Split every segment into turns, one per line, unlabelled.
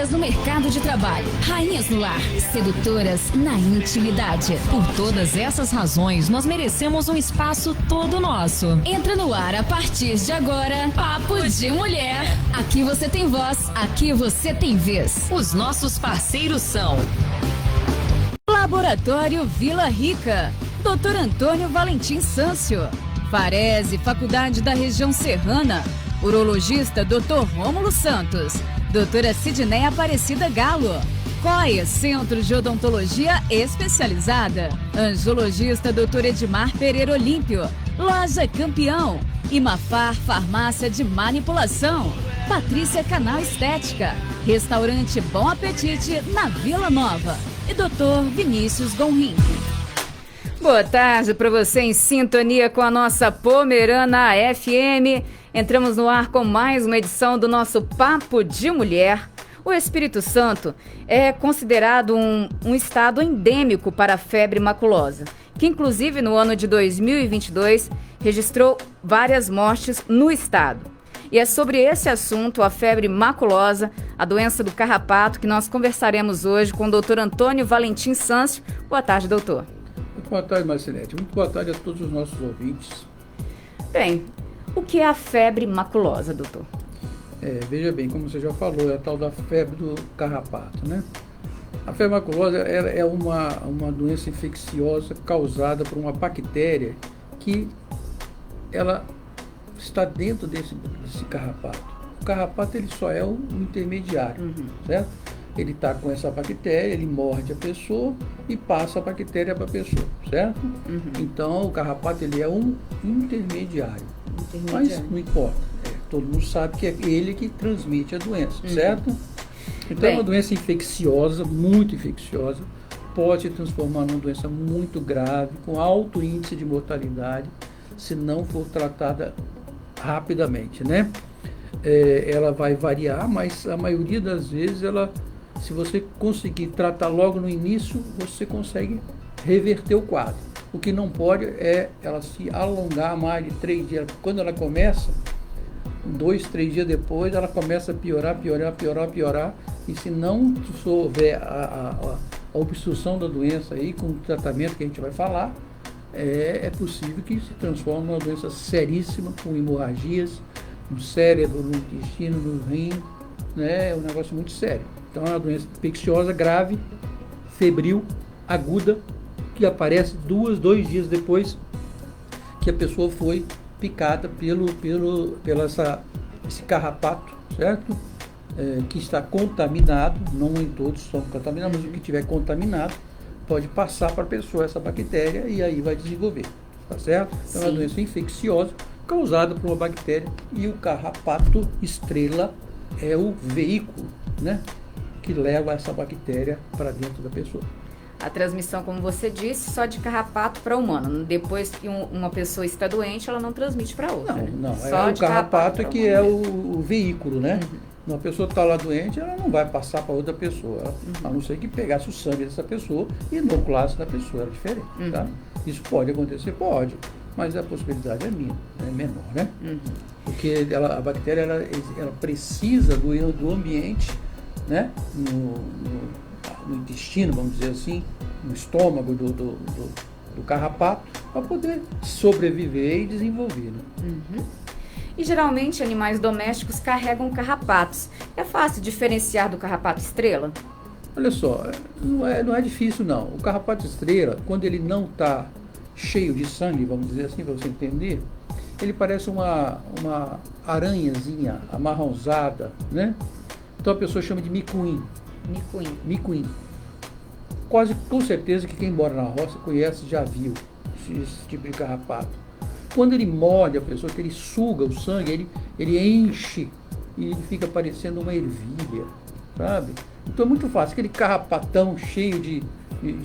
no mercado de trabalho, rainhas no lar, sedutoras na intimidade. Por todas essas razões, nós merecemos um espaço todo nosso. Entra no ar a partir de agora, Papo de Mulher. Aqui você tem voz, aqui você tem vez. Os nossos parceiros são Laboratório Vila Rica, Dr. Antônio Valentim Sâncio, Farese, Faculdade da Região Serrana, Urologista Dr. Rômulo Santos, Doutora Sidneia Aparecida Galo, COE, Centro de Odontologia Especializada, Angiologista Dr. Edmar Pereira Olímpio, Loja Campeão, Imafar Farmácia de Manipulação, Patrícia Canal Estética, Restaurante Bom Apetite na Vila Nova e Dr. Vinícius Gonrim. Boa tarde para você em sintonia com a nossa Pomerana FM. Entramos no ar com mais uma edição do nosso Papo de Mulher. O Espírito Santo é considerado um estado endêmico para a febre maculosa, que inclusive no ano de 2022 registrou várias mortes no estado. E é sobre esse assunto, a febre maculosa, a doença do carrapato, que nós conversaremos hoje com o Dr. Antônio Valentim Sâncio. Boa tarde, doutor.
Muito boa tarde, Marcelete. Muito boa tarde a todos os nossos ouvintes.
Bem, o que é a febre maculosa, doutor?
Veja bem, como você já falou, é a tal da febre do carrapato, né? A febre maculosa é uma doença infecciosa causada por uma bactéria que ela está dentro desse carrapato. O carrapato ele só é um intermediário, certo? Ele está com essa bactéria, ele morde a pessoa e passa a bactéria para a pessoa, certo? Então, o carrapato ele é um intermediário. Mas não importa. Todo mundo sabe que é ele que transmite a doença, certo? Então, é uma doença infecciosa, muito infecciosa, pode se transformar numa doença muito grave, com alto índice de mortalidade, se não for tratada rapidamente, né? Ela vai variar, mas a maioria das vezes se você conseguir tratar logo no início, você consegue reverter o quadro. O que não pode é ela se alongar mais de 3 dias. Quando ela começa, 2, 3 dias depois, ela começa a piorar. E se não houver a obstrução da doença aí, com o tratamento que a gente vai falar, é possível que se transforme numa doença seríssima, com hemorragias no cérebro, no intestino, no rim, né? É um negócio muito sério. Então é uma doença infecciosa grave, febril, aguda, que aparece 2 dias depois que a pessoa foi picada pelo esse carrapato, certo? Que está contaminado, não em todos são contaminados, mas o que tiver contaminado pode passar para a pessoa essa bactéria e aí vai desenvolver, tá certo? Então é uma doença infecciosa causada por uma bactéria e o carrapato estrela é o veículo, né, que leva essa bactéria para dentro da pessoa.
A transmissão, como você disse, só de carrapato para humano. Depois que uma pessoa está doente, ela não transmite para outra.
Não.
Só
o carrapato que é o veículo, né? Uma pessoa está lá doente, ela não vai passar para outra pessoa, a não ser que pegasse o sangue dessa pessoa e inoculasse da pessoa, é diferente, tá? Isso pode acontecer? Pode, mas a possibilidade é menor, né? Porque a bactéria ela precisa do ambiente, né? No intestino, vamos dizer assim, no estômago do carrapato, para poder sobreviver e desenvolver, né?
E geralmente animais domésticos carregam carrapatos. É fácil diferenciar do carrapato estrela?
Olha só, não é difícil não. O carrapato estrela, quando ele não está cheio de sangue, vamos dizer assim, para você entender, ele parece uma aranhazinha amarronzada, né? Então a pessoa chama de micuim. Micuim. Quase com certeza que quem mora na roça conhece, já viu esse tipo de carrapato. Quando ele morde a pessoa, que ele suga o sangue, ele enche e ele fica parecendo uma ervilha, sabe? Então é muito fácil, aquele carrapatão cheio de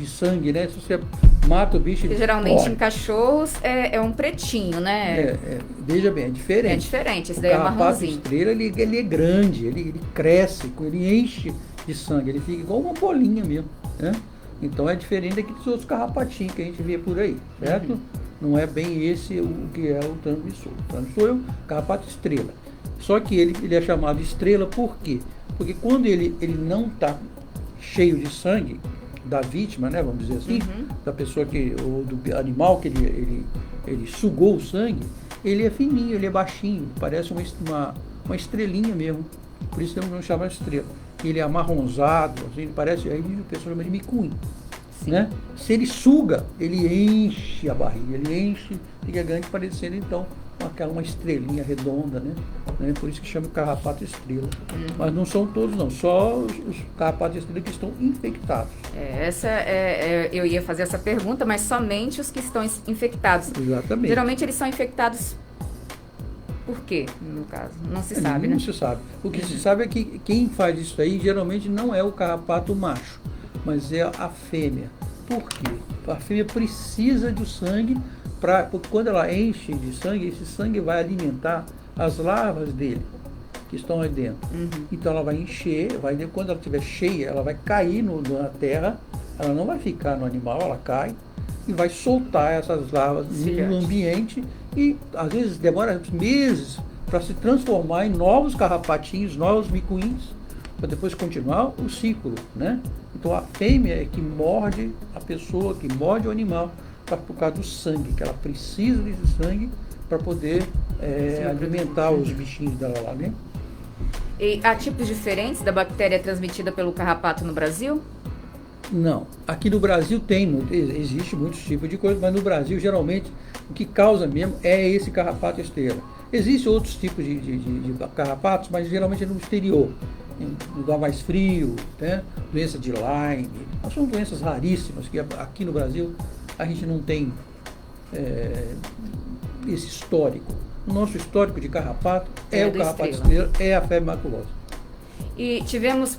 sangue, né? Se você mata o bicho, ele
geralmente
corre.
Em cachorros é um pretinho, né?
Veja bem, é diferente.
É diferente, esse daí é marronzinho.
O carrapato estrela, ele é grande, ele cresce, ele enche de sangue, ele fica igual uma bolinha mesmo, né? Então é diferente daqueles outros carrapatinhos que a gente vê por aí, certo? Não é bem esse o que é o transmissor. O transmissor é o carrapato estrela. Só que ele é chamado estrela por quê? Porque quando ele não está cheio de sangue da vítima, né, vamos dizer assim, da pessoa ou do animal que ele sugou o sangue, ele é fininho, ele é baixinho, parece uma estrelinha mesmo. Por isso não chama de estrela. Ele é amarronzado, assim, ele parece, aí a pessoa chama de micuim. Né? Se ele suga, ele enche a barriga, ele enche, fica grande, parecendo então uma estrelinha redonda, né? Por isso que chama carrapato estrela. Mas não são todos não, só os carrapatos estrela que estão infectados.
Eu ia fazer essa pergunta, mas somente os que estão infectados.
Exatamente.
Geralmente eles são infectados por quê, no caso? Não se sabe, né?
Não se sabe. O que se sabe é que quem faz isso aí geralmente não é o carrapato macho, mas é a fêmea. Por quê? A fêmea precisa do sangue, porque quando ela enche de sangue, esse sangue vai alimentar as larvas dele, que estão aí dentro. Então ela vai encher, quando ela estiver cheia, ela vai cair na terra, ela não vai ficar no animal, ela cai e vai soltar essas larvas no ambiente e às vezes demora meses para se transformar em novos carrapatinhos, novos micuins, para depois continuar o ciclo, né? Então a fêmea é que morde a pessoa, que morde o animal, por causa do sangue, que ela precisa desse sangue para poder alimentar os bichinhos dela lá, né?
E há tipos diferentes da bactéria transmitida pelo carrapato no Brasil?
Não. Aqui no Brasil existe muitos tipos de coisa, mas no Brasil geralmente o que causa mesmo é esse carrapato estrela. Existem outros tipos de carrapatos, mas geralmente é no exterior, em lugar mais frio, né? Doença de Lyme, são doenças raríssimas que aqui no Brasil a gente não tem esse histórico. O nosso histórico de carrapato é o carrapato estrela, é a febre maculosa.
E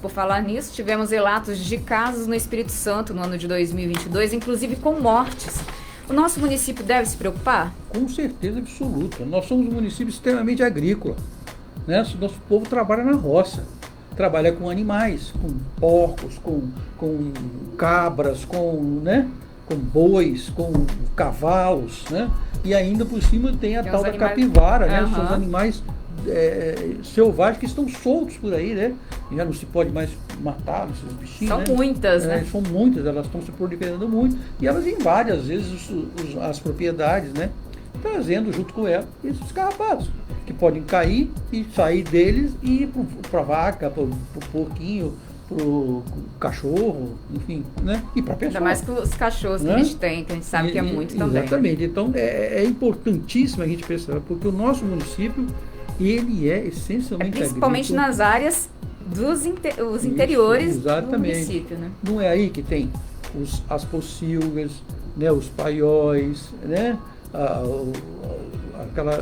por falar nisso, tivemos relatos de casos no Espírito Santo no ano de 2022, inclusive com mortes. O nosso município deve se preocupar?
Com certeza absoluta. Nós somos um município extremamente agrícola, né? Nosso povo trabalha na roça, trabalha com animais, com porcos, com cabras, com bois, com cavalos, né? E ainda por cima tem a tal da capivara, né? São os animais selvagens que estão soltos por aí, né? Já não se pode mais matar esses bichinhos.
São muitas, né?
São muitas, elas estão se proliferando muito e elas invadem às vezes as propriedades, né? Trazendo junto com elas esses carrapatos, que podem cair e sair deles e ir para a vaca, para o porquinho, para o cachorro, enfim, né? E para a pessoa.
Ainda mais que os cachorros que a gente tem, que a gente sabe que é muito também.
Exatamente. Né? Então é importantíssimo a gente pensar, porque o nosso município, ele é essencialmente
principalmente
agrícola.
Nas áreas os interiores do município, né?
Não é aí que tem as pocilgas, né? Os paióis, né? Aquela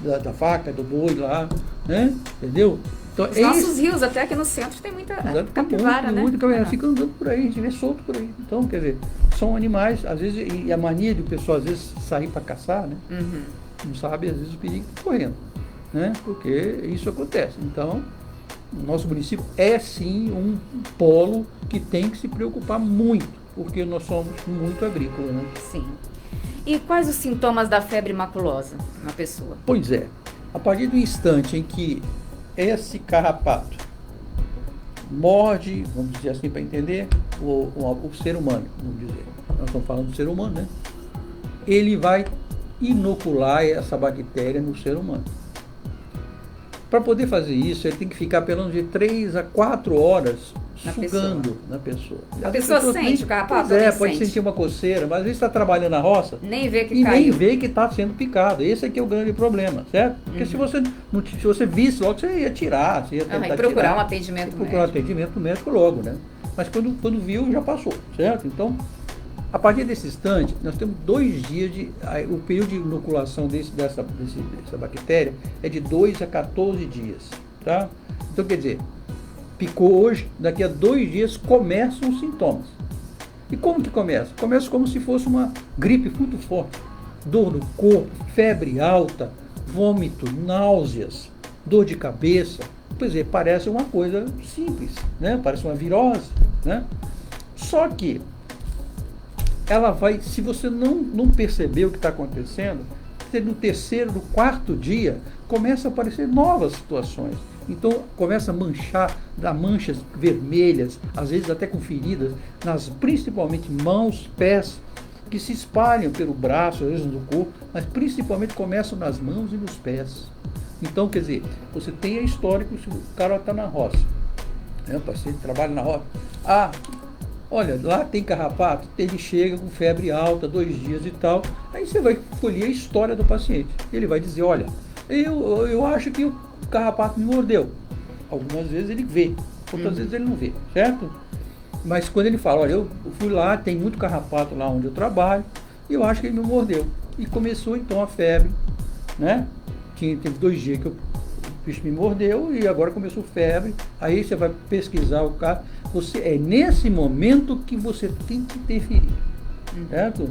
da vaca, do boi lá, né? Entendeu? Então,
os nossos rios, até aqui no centro, tem muita capivara, né?
Muita capivara, fica andando por aí, a gente vê solto por aí. Então, quer dizer, são animais, às vezes, e a mania do pessoal, às vezes, sair para caçar, né? Não sabe, às vezes, o perigo está correndo, né? Porque isso acontece. Então, o nosso município é, sim, um polo que tem que se preocupar muito, porque nós somos muito agrícolas, né?
Sim. E quais os sintomas da febre maculosa na pessoa?
Pois é, a partir do instante em que esse carrapato morde, vamos dizer assim para entender, o ser humano, vamos dizer, nós estamos falando do ser humano, né? Ele vai inocular essa bactéria no ser humano. Para poder fazer isso, ele tem que ficar pelo menos de 3 a 4 horas sugando na pessoa.
A pessoa sente o carrapato?
Pode sentir uma coceira, mas às vezes está trabalhando na roça
nem vê que
e
caiu.
Nem vê que está sendo picado. Esse aqui é o grande problema, certo? Porque se você visse logo, você ia tirar, você ia tentar
e procurar
tirar,
um atendimento médico.
Procurar um atendimento médico logo, né? Mas quando viu, já passou, certo? Então, a partir desse instante, nós temos 2 dias o período de inoculação dessa bactéria é de 2 a 14 dias, tá? Então, quer dizer, picou hoje, daqui a 2 dias começam os sintomas. E como que começa? Começa como se fosse uma gripe muito forte. Dor no corpo, febre alta, vômito, náuseas, dor de cabeça. Quer dizer, parece uma coisa simples, né? Parece uma virose, né? Só que ela vai, se você não perceber o que está acontecendo, no 3º, no 4º dia, começa a aparecer novas situações. Então começa a manchar, dá manchas vermelhas, às vezes até com feridas, principalmente mãos, pés, que se espalham pelo braço, às vezes no corpo, mas principalmente começam nas mãos e nos pés. Então, quer dizer, você tem a história que o cara está na roça, né? O paciente trabalha na roça. Ah, olha, lá tem carrapato, ele chega com febre alta, 2 dias e tal, aí você vai colher a história do paciente. Ele vai dizer, olha, eu acho que o carrapato me mordeu. Algumas vezes ele vê, outras vezes ele não vê, certo? Mas quando ele fala, olha, eu fui lá, tem muito carrapato lá onde eu trabalho, e eu acho que ele me mordeu. E começou então a febre, né? Teve 2 dias que o bicho me mordeu e agora começou febre. Aí você vai pesquisar o caso. É nesse momento que você tem que interferir, certo?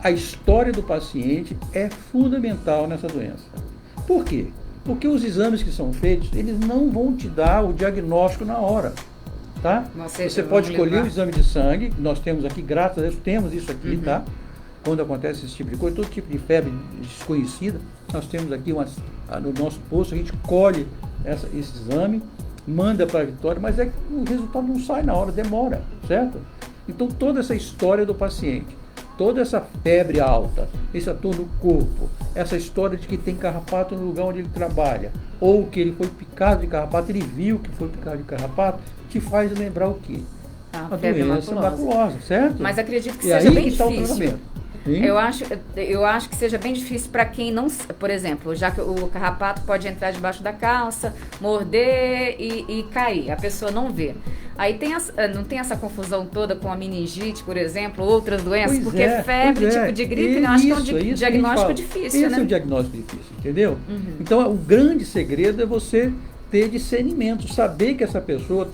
A história do paciente é fundamental nessa doença. Por quê? Porque os exames que são feitos, eles não vão te dar o diagnóstico na hora. Tá? Você pode escolher o exame de sangue, nós temos aqui, graças a Deus, temos isso aqui, tá? Quando acontece esse tipo de coisa, todo tipo de febre desconhecida, nós temos aqui no nosso posto, a gente colhe esse exame, manda para a Vitória, mas é que o resultado não sai na hora, demora, certo? Então toda essa história do paciente, toda essa febre alta, esse ator no corpo, essa história de que tem carrapato no lugar onde ele trabalha, ou que ele foi picado de carrapato, ele viu que foi picado de carrapato, te faz lembrar o quê? A doença maculosa, certo?
Mas acredito que
e
seja
aí
bem
que está o
difícil.
tratamento.
Eu acho que seja bem difícil para quem não, por exemplo, já que o carrapato pode entrar debaixo da calça, morder e cair, a pessoa não vê. Aí não tem essa confusão toda com a meningite, por exemplo, outras doenças, porque febre, tipo de gripe, eu acho que é um diagnóstico difícil, né?
Esse é o diagnóstico difícil, entendeu? Então, o grande segredo é você ter discernimento, saber que essa pessoa,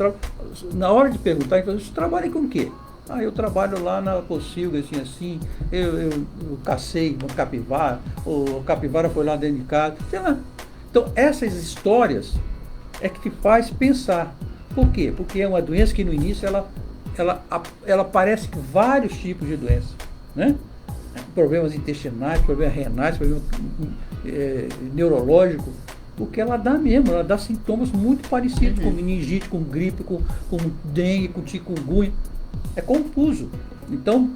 na hora de perguntar, você trabalha com o quê? Ah, eu trabalho lá na Pocilga, assim, eu cacei uma capivara, ou a capivara foi lá dentro de casa, sei lá. Então, essas histórias é que te faz pensar. Por quê? Porque é uma doença que no início ela parece que vários tipos de doença, né? Problemas intestinais, problemas renais, problemas neurológicos, porque ela dá sintomas muito parecidos com meningite, com gripe, com dengue, com chikungunya. É confuso. Então,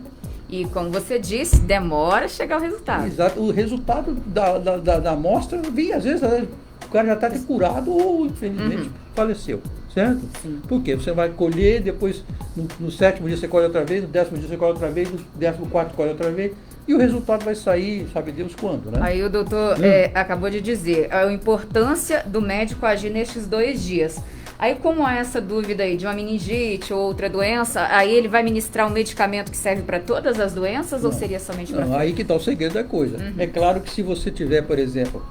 e como você disse, demora a chegar o resultado.
Exato. O resultado da amostra vem, às vezes o cara já está curado ou, infelizmente, faleceu. Certo?
Sim.
Por quê? Você vai colher, depois no 7º dia você colhe outra vez, no 10º dia você colhe outra vez, no 14º colhe outra vez, e o resultado vai sair, sabe Deus quando, né?
Aí o doutor acabou de dizer a importância do médico agir nestes 2 dias. Aí, como há essa dúvida aí de uma meningite ou outra doença, aí ele vai ministrar um medicamento que serve para todas as doenças ou seria somente para
aí que está o segredo da coisa. É claro que se você tiver, por exemplo,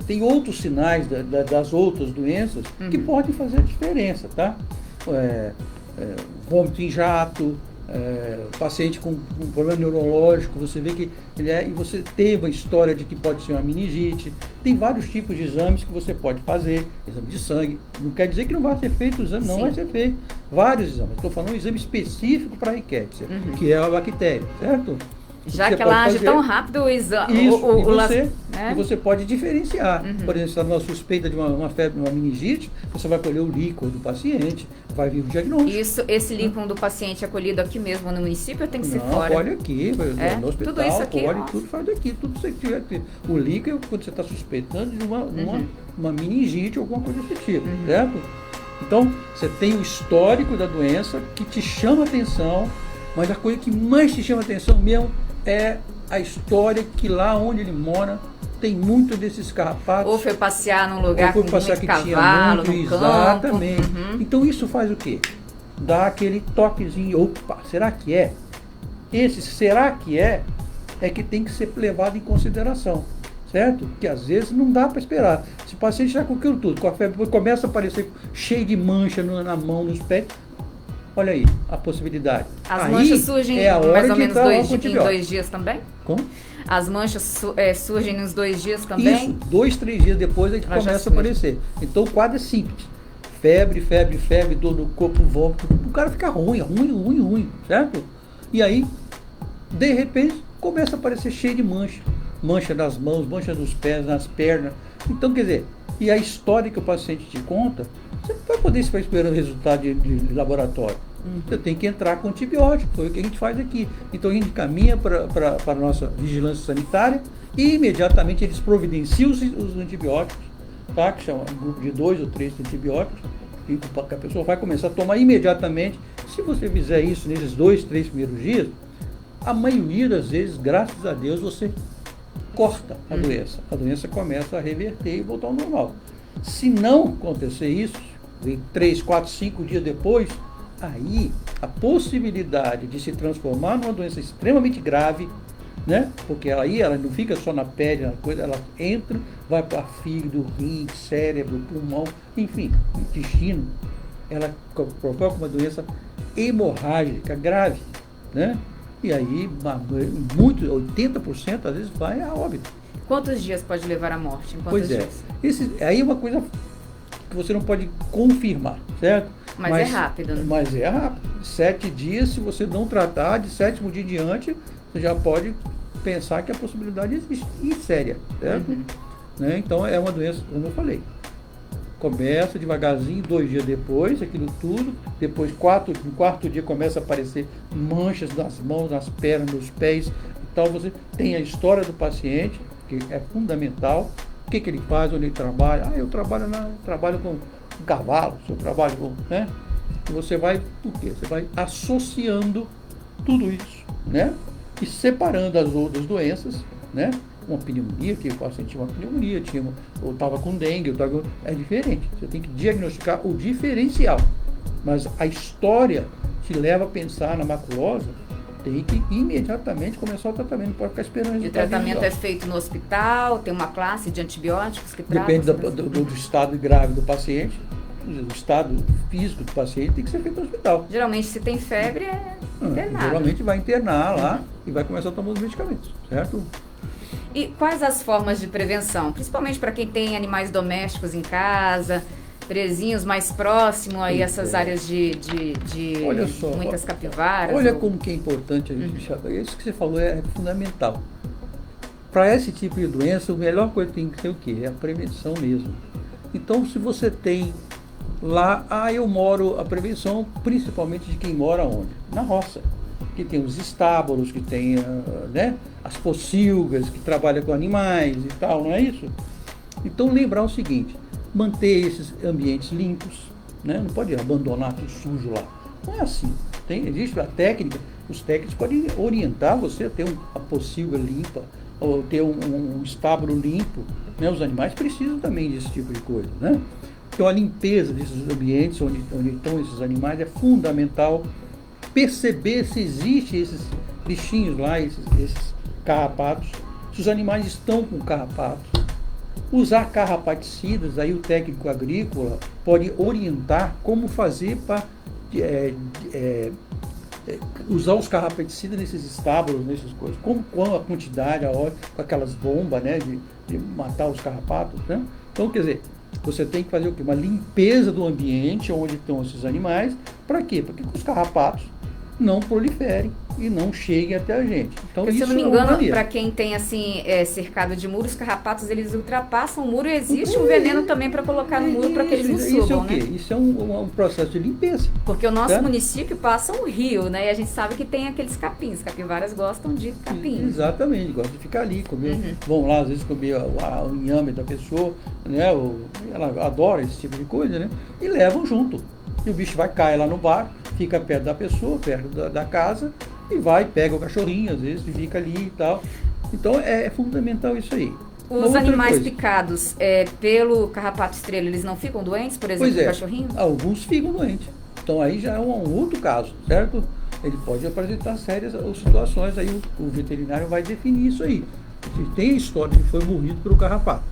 tem outros sinais das outras doenças que podem fazer a diferença, tá? Vômito em jato, paciente com um problema neurológico, você vê que e você tem uma história de que pode ser uma meningite. Tem vários tipos de exames que você pode fazer, exame de sangue. Não quer dizer que não vai ser feito o exame, não vai ser feito. Vários exames. Estou falando um exame específico para a Rickettsia, que é a bactéria, certo?
Já que ela age tão rápido, o exame.
E você pode diferenciar. Por exemplo, se está numa suspeita de uma febre, uma meningite, você vai colher o líquor do paciente, vai vir o diagnóstico.
Esse líquor do paciente é colhido aqui mesmo no município ou tem que ser fora?
Colhe aqui, no hospital,
tudo isso aqui,
colhe, tudo faz daqui, tudo você tiver. O líquor é quando você está suspeitando de uma meningite ou alguma coisa desse tipo, certo? Então, você tem o histórico da doença que te chama atenção, mas a coisa que mais te chama atenção mesmo é a história que lá onde ele mora tem muito desses carrapatos.
Ou foi passear num lugar com muito cavalo, no
exatamente.
Campo.
Então isso faz o quê? Dá aquele toquezinho, opa, será que é? Esse será que é que tem que ser levado em consideração, certo? Porque às vezes não dá para esperar. Se o paciente está com aquilo tudo, com a febre, começa a aparecer cheio de mancha na mão, nos pés, olha aí, a possibilidade.
As manchas surgem mais ou menos em 2 dias também?
Como?
As manchas surgem nos 2 dias também?
Isso, 2, 3 dias depois é que começa a aparecer. Então o quadro é simples. Febre, dor no corpo, vômito. O cara fica ruim, certo? E aí, de repente, começa a aparecer cheio de mancha. Mancha nas mãos, mancha nos pés, nas pernas. Então, quer dizer, E a história que o paciente te conta, você não vai poder ficar esperando o resultado de laboratório. Você tem que entrar com antibiótico, foi o que a gente faz aqui. Então a gente caminha para a nossa vigilância sanitária e imediatamente eles providenciam os antibióticos, tá? Que chama um grupo de 2 ou 3 antibióticos, que a pessoa vai começar a tomar imediatamente. Se você fizer isso nesses 2, 3 primeiros dias, a maioria das vezes, graças a Deus, você corta a doença. A doença começa a reverter e voltar ao normal. Se não acontecer isso, 3, 4, 5 dias depois, aí a possibilidade de se transformar numa doença extremamente grave, né? Porque ela não fica só na pele, ela entra, vai para fígado, rim, cérebro, pulmão, enfim, intestino. Ela provoca uma doença hemorrágica grave, né? E aí, 80% às vezes vai a óbito.
Quantos dias pode levar à morte?
Pois é. Aí é uma coisa que você não pode confirmar, certo?
Mas é rápido, né?
Mas é rápido. 7 dias, se você não tratar, de 7º dia em diante, você já pode pensar que a possibilidade existe. E séria, certo? Né? Então é uma doença, como eu falei. Começa devagarzinho, 2 dias depois, aquilo tudo. Depois, no 4º dia, começa a aparecer manchas nas mãos, nas pernas, nos pés. Então, você tem a história do paciente, que é fundamental. O que ele faz, onde ele trabalha. Eu trabalho com cavalos, eu trabalho com... né? E você vai, por quê? Você vai associando tudo isso, né? E separando as outras doenças, né? Uma pneumonia, que o paciente tinha uma pneumonia, ou estava com dengue, é diferente. Você tem que diagnosticar o diferencial. Mas a história te leva a pensar na maculosa, tem que imediatamente começar o tratamento, não pode ficar esperando.
E o tratamento é feito no hospital, tem uma classe de antibióticos que tratam?
Depende do estado grave do paciente, o estado físico do paciente tem que ser feito no hospital.
Geralmente, se tem febre, é internado.
Geralmente vai internar lá e vai começar a tomar os medicamentos, certo?
E quais as formas de prevenção? Principalmente para quem tem animais domésticos em casa, prezinhos mais próximos aí essas áreas de
olha só,
muitas capivaras.
Olha como que é importante a gente isso que você falou é fundamental. Para esse tipo de doença, a melhor coisa que tem que ser o quê? É a prevenção mesmo. Então, se você tem lá, a prevenção principalmente de quem mora onde? Na roça. Que tem os estábulos, que tem né, as pocilgas, que trabalham com animais e tal, não é isso? Então, lembrar o seguinte, manter esses ambientes limpos, né? Não pode abandonar tudo sujo lá. Não é assim. Existe a técnica, os técnicos podem orientar você a ter uma pocilga limpa, ou ter um estábulo limpo, né? Os animais precisam também desse tipo de coisa, né? Então, a limpeza desses ambientes onde estão esses animais é fundamental. Perceber se existem esses bichinhos lá, esses carrapatos, se os animais estão com carrapatos. Usar carrapaticidas, aí o técnico agrícola pode orientar como fazer para usar os carrapaticidas nesses estábulos, nessas coisas. Qual a quantidade, a hora, com aquelas bombas, né, de matar os carrapatos, né? Então, quer dizer, você tem que fazer o quê? Uma limpeza do ambiente onde estão esses animais. Para quê? Para que os carrapatos não proliferem e não cheguem até a gente. Então,
se
isso
eu não me engano, para quem tem assim cercado de muros, os carrapatos eles ultrapassam o muro e existe um veneno também para colocar no muro para que eles não subam,
isso é o quê?
Né?
Isso é um processo de limpeza.
Porque o nosso município passa um rio, né? E a gente sabe que tem aqueles capins. Capivaras gostam de capim.
Exatamente, gostam de ficar ali, comer. Vão lá, às vezes, comer o inhame da pessoa, né? Ela adora esse tipo de coisa, né? E levam junto. E o bicho vai cair lá no bar, fica perto da pessoa, perto da casa, e vai, pega o cachorrinho, às vezes, e fica ali e tal. Então, é fundamental isso aí.
Os animais picados pelo carrapato estrela, eles não ficam doentes, por exemplo, o cachorrinho?
Alguns ficam doentes. Então, aí já é um outro caso, certo? Ele pode apresentar sérias situações, aí o veterinário vai definir isso aí. Se tem a história que foi morrido pelo carrapato,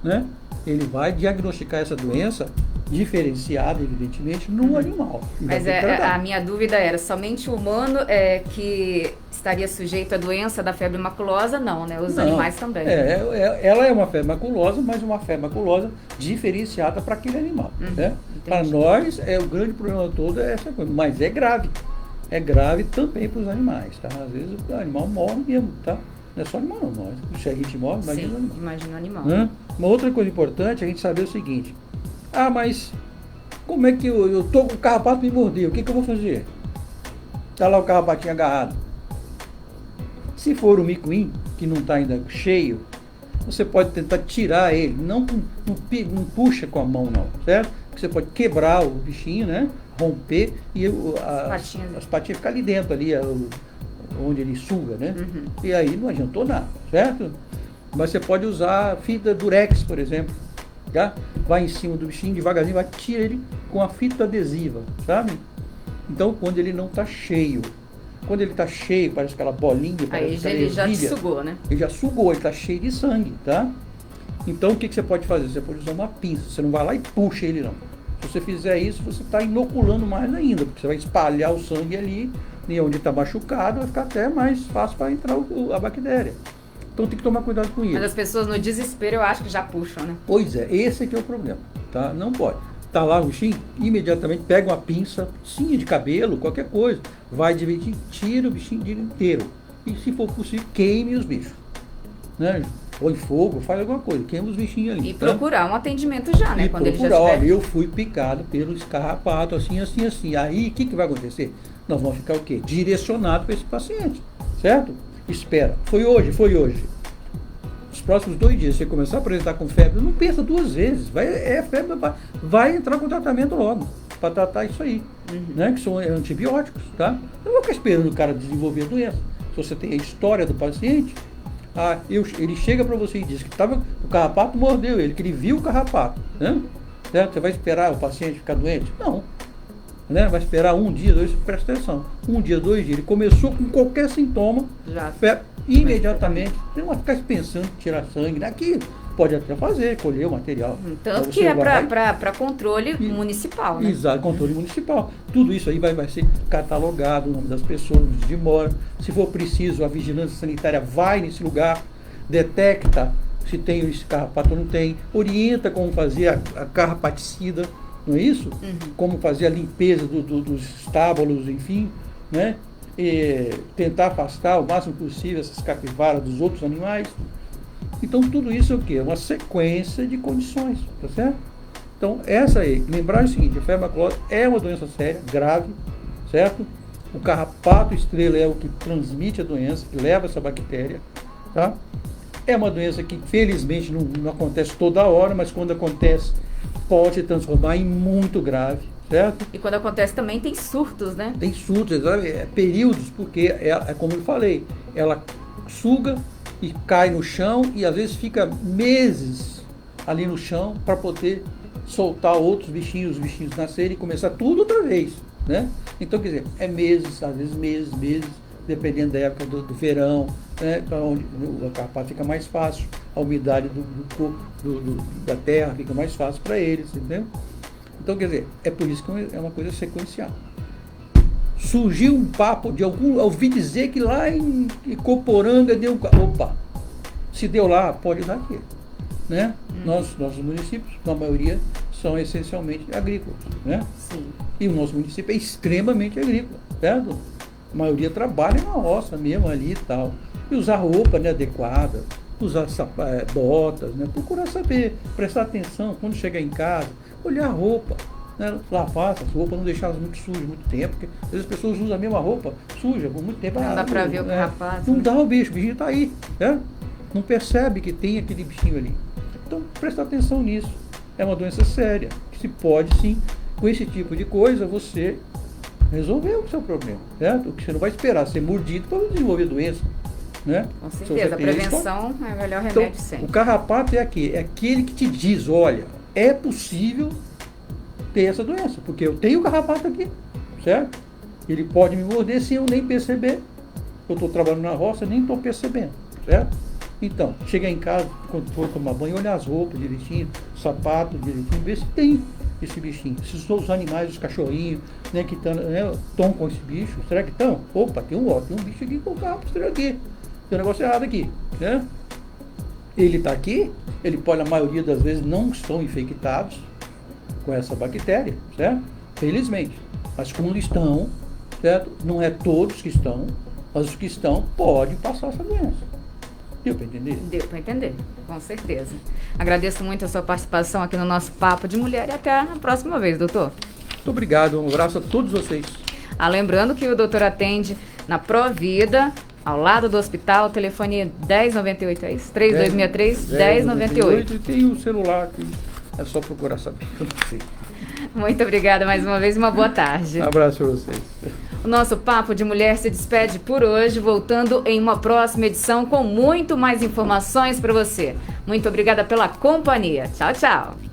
né? Ele vai diagnosticar essa doença diferenciada, evidentemente, no animal.
Mas a minha dúvida era, somente o humano que estaria sujeito à doença da febre maculosa? Não, né? Os animais também.
Ela é uma febre maculosa, mas uma febre maculosa diferenciada para aquele animal. Né? Para nós, o grande problema todo é essa coisa, mas é grave. É grave também para os animais, tá? Às vezes o animal morre mesmo, tá? Não é só animal não, mas se a gente morre, imagina o animal.
Imagina o animal.
Uma outra coisa importante é a gente saber o seguinte, mas como é que eu tô com o carrapato me mordeu, o que eu vou fazer? Está lá o carrapatinho agarrado. Se for o micuim, que não está ainda cheio, você pode tentar tirar ele, não puxa com a mão não, certo? Porque você pode quebrar o bichinho, né? Romper e as patinhas ficam ali dentro, ali onde ele suga, né? Uhum. E aí não adiantou nada, certo? Mas você pode usar fita durex, por exemplo, tá? Vai em cima do bichinho devagarzinho, vai tirar ele com a fita adesiva, sabe? Então, quando ele não está cheio. Quando ele está cheio, parece aquela bolinha, parece
aí ele já te sugou, né?
Ele já sugou, ele está cheio de sangue, tá? Então, o que você pode fazer? Você pode usar uma pinça, você não vai lá e puxa ele, não. Se você fizer isso, você está inoculando mais ainda, porque você vai espalhar o sangue ali, e onde está machucado, vai ficar até mais fácil para entrar a bactéria. Então, tem que tomar cuidado com isso.
Mas as pessoas, no desespero, eu acho que já puxam, né?
Pois é, esse aqui é o problema, tá? Não pode. Tá lá o bichinho, imediatamente pega uma pinça, de cabelo, qualquer coisa, vai direitinho, tira o bichinho inteiro. E se for possível, queime os bichos. Né? Põe fogo, faz alguma coisa, queima os bichinhos ali.
E procurar um atendimento já, né?
Quando ele já estiver... Olha, eu fui picado pelo carrapato, assim. Aí, o que vai acontecer? Nós vamos ficar o quê? Direcionado para esse paciente, certo? Espera. Foi hoje. Os próximos 2 dias, você começar a apresentar com febre, não pensa 2 vezes. Febre, vai entrar com tratamento logo, para tratar isso aí, né? Que são antibióticos, tá? Eu não vou ficar esperando o cara desenvolver a doença. Se você tem a história do paciente, ele chega para você e diz que o carrapato mordeu ele, que ele viu o carrapato, né? Certo? Você vai esperar o paciente ficar doente? Não. Né? Vai esperar 1 dia, 2, presta atenção. 1 dia, 2 dias, ele começou com qualquer sintoma, imediatamente, você não vai ficar pensando em tirar sangue daqui, pode até fazer, colher o material.
Tanto que é para controle municipal, né?
Exato, controle municipal. Tudo isso aí vai ser catalogado, o nome das pessoas, onde mora. Se for preciso, a vigilância sanitária vai nesse lugar, detecta se tem esse carrapato ou não tem, orienta como fazer a carrapaticida, não é isso? Como fazer a limpeza dos estábulos, enfim, né? E tentar afastar o máximo possível essas capivaras dos outros animais. Então, tudo isso é o quê? É uma sequência de condições, tá certo? Então, essa aí, lembrar o seguinte, a febre maculosa é uma doença séria, grave, certo? O carrapato estrela é o que transmite a doença, que leva essa bactéria, tá? É uma doença que, felizmente, não acontece toda hora, mas quando acontece, pode se transformar em muito grave, certo?
E quando acontece também tem surtos, né?
Tem surtos, períodos, porque é como eu falei, ela suga e cai no chão e às vezes fica meses ali no chão para poder soltar outros bichinhos, os bichinhos nascerem e começar tudo outra vez, né? Então, quer dizer, é meses, às vezes meses, dependendo da época do verão, né? Onde o carrapato fica mais fácil, a umidade da terra fica mais fácil para eles, entendeu? Então, quer dizer, é por isso que é uma coisa sequencial. Surgiu um papo de ouvi dizer que lá em Coporanga deu... Opa, se deu lá, pode dar aqui, né? Nossos municípios, na maioria, são essencialmente agrícolas, né?
Sim.
E o nosso município é extremamente agrícola, certo? A maioria trabalha na roça mesmo ali e tal. E usar roupa, né, adequada, usar botas, né? Procurar saber, prestar atenção quando chegar em casa, olhar a roupa, né? Lavar essas roupas, não deixá-las muito sujas muito tempo, porque às vezes as pessoas usam a mesma roupa suja por muito tempo.
Não dá para ver o carrapato.
Não dá o bichinho está aí, né? Não percebe que tem aquele bichinho ali. Então, prestar atenção nisso. É uma doença séria, que se pode sim, com esse tipo de coisa, você resolver o seu problema, certo? Porque você não vai esperar ser mordido para desenvolver doença, né?
Com certeza, a prevenção é o melhor remédio
então,
sempre.
O carrapato é aquele que te diz, olha, é possível ter essa doença, porque eu tenho o carrapato aqui, certo? Ele pode me morder sem eu nem perceber. Eu estou trabalhando na roça, nem estou percebendo, certo? Então, chegar em casa, quando for tomar banho, olhar as roupas direitinho, sapato direitinho, ver se tem esse bichinho. Se os animais, os cachorrinhos, né, que estão com esse bicho, será que estão? Opa, tem um bicho aqui com o carrapato aqui. Tem um negócio errado aqui, né? Ele está aqui, ele pode, a maioria das vezes, não estão infectados com essa bactéria, certo? Felizmente. Mas quando estão, certo? Não é todos que estão, mas os que estão podem passar essa doença. Deu para entender?
Deu para entender, com certeza. Agradeço muito a sua participação aqui no nosso Papo de Mulher e até a próxima vez, doutor.
Muito obrigado, um abraço a todos vocês.
Lembrando que o doutor atende na Provida, ao lado do hospital, telefone 1098, é isso? 3263-1098.
E tem o celular que é só procurar saber, eu não sei.
Muito obrigada mais uma vez e uma boa tarde.
Um abraço para vocês.
O nosso Papo de Mulher se despede por hoje, voltando em uma próxima edição com muito mais informações para você. Muito obrigada pela companhia. Tchau, tchau.